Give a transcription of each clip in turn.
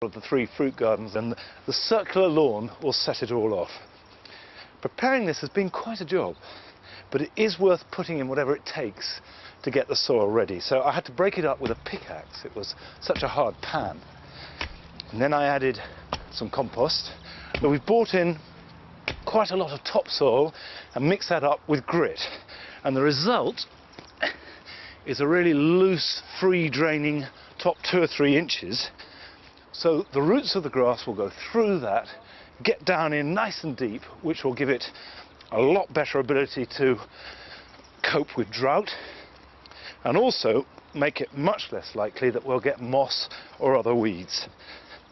of the 3 fruit gardens, and the circular lawn will set it all off. Preparing this has been quite a job, but it is worth putting in whatever it takes to get the soil ready. So I had to break it up with a pickaxe. It was such a hard pan. And then I added some compost, but we've brought in quite a lot of topsoil and mixed that up with grit. And the result is a really loose, free draining top 2 or 3 inches. So the roots of the grass will go through that, get down in nice and deep, which will give it a lot better ability to cope with drought, and also make it much less likely that we'll get moss or other weeds.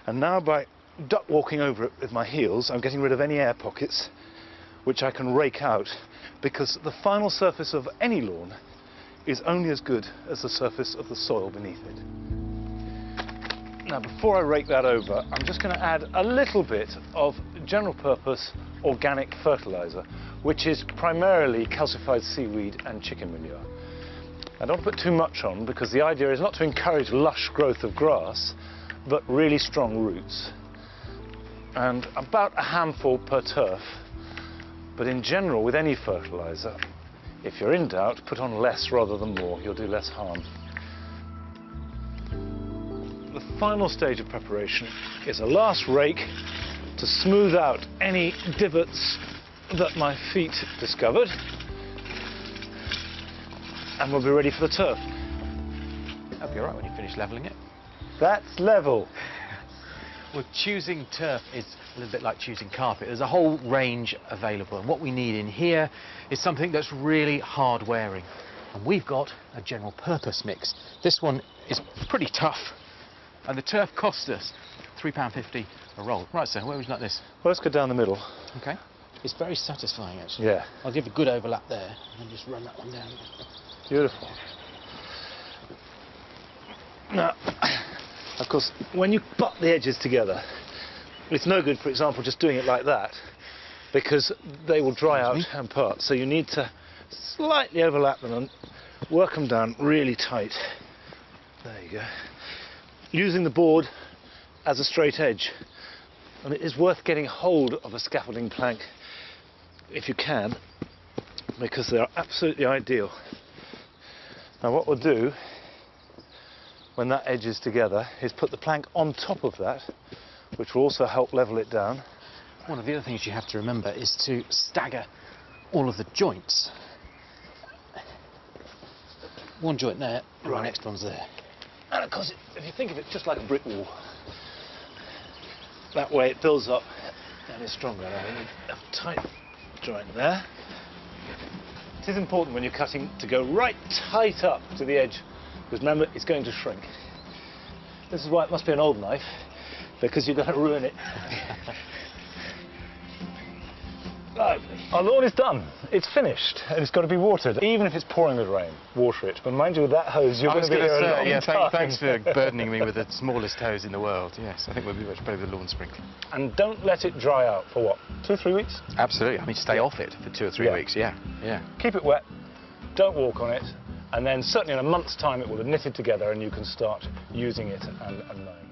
And now, by duck walking over it with my heels, I'm getting rid of any air pockets, which I can rake out, because the final surface of any lawn is only as good as the surface of the soil beneath it. Now, before I rake that over, I'm just going to add a little bit of general purpose organic fertilizer, which is primarily calcified seaweed and chicken manure. I don't put too much on, because the idea is not to encourage lush growth of grass, but really strong roots. And about a handful per turf. But in general, with any fertilizer, if you're in doubt, put on less rather than more. You'll do less harm. The final stage of preparation is a last rake to smooth out any divots that my feet discovered, and we'll be ready for the turf. That'll be all right when you finish levelling it. That's level. Well, choosing turf is a little bit like choosing carpet. There's a whole range available, and what we need in here is something that's really hard wearing. And we've got a general purpose mix. This one is pretty tough, and the turf costs us £3.50 a roll. Right, sir, where would you like this? Well, let's go down the middle. Okay. It's very satisfying, actually. Yeah. I'll give a good overlap there, and just run that one down. Beautiful. Now, of course, when you butt the edges together, it's no good, for example, just doing it like that, because they will dry out and part. So you need to slightly overlap them and work them down really tight. There you go. Using the board as a straight edge. And it is worth getting hold of a scaffolding plank if you can, because they are absolutely ideal. Now what we'll do when that edge is together is put the plank on top of that, which will also help level it down. One of the other things you have to remember is to stagger all of the joints. One joint there, and the next one's there. And of course, if you think of it just like a brick wall, that way it builds up and is stronger. Now we need a tight joint there. It is important when you're cutting to go right tight up to the edge, because remember, it's going to shrink. This is why it must be an old knife, because you're going to ruin it. Lovely. Our lawn is done. It's finished, and it's got to be watered. Even if it's pouring with rain, water it. But mind you, with that hose, you're going to be here a long time. Thanks for burdening me with the smallest hose in the world. Yes, I think we'll be much better with the lawn sprinkler. And don't let it dry out for what, 2 or 3 weeks? Absolutely. I mean, stay off it for 2 or 3 weeks. Yeah. Keep it wet. Don't walk on it. And then certainly in a month's time, it will have knitted together, and you can start using it and mowing.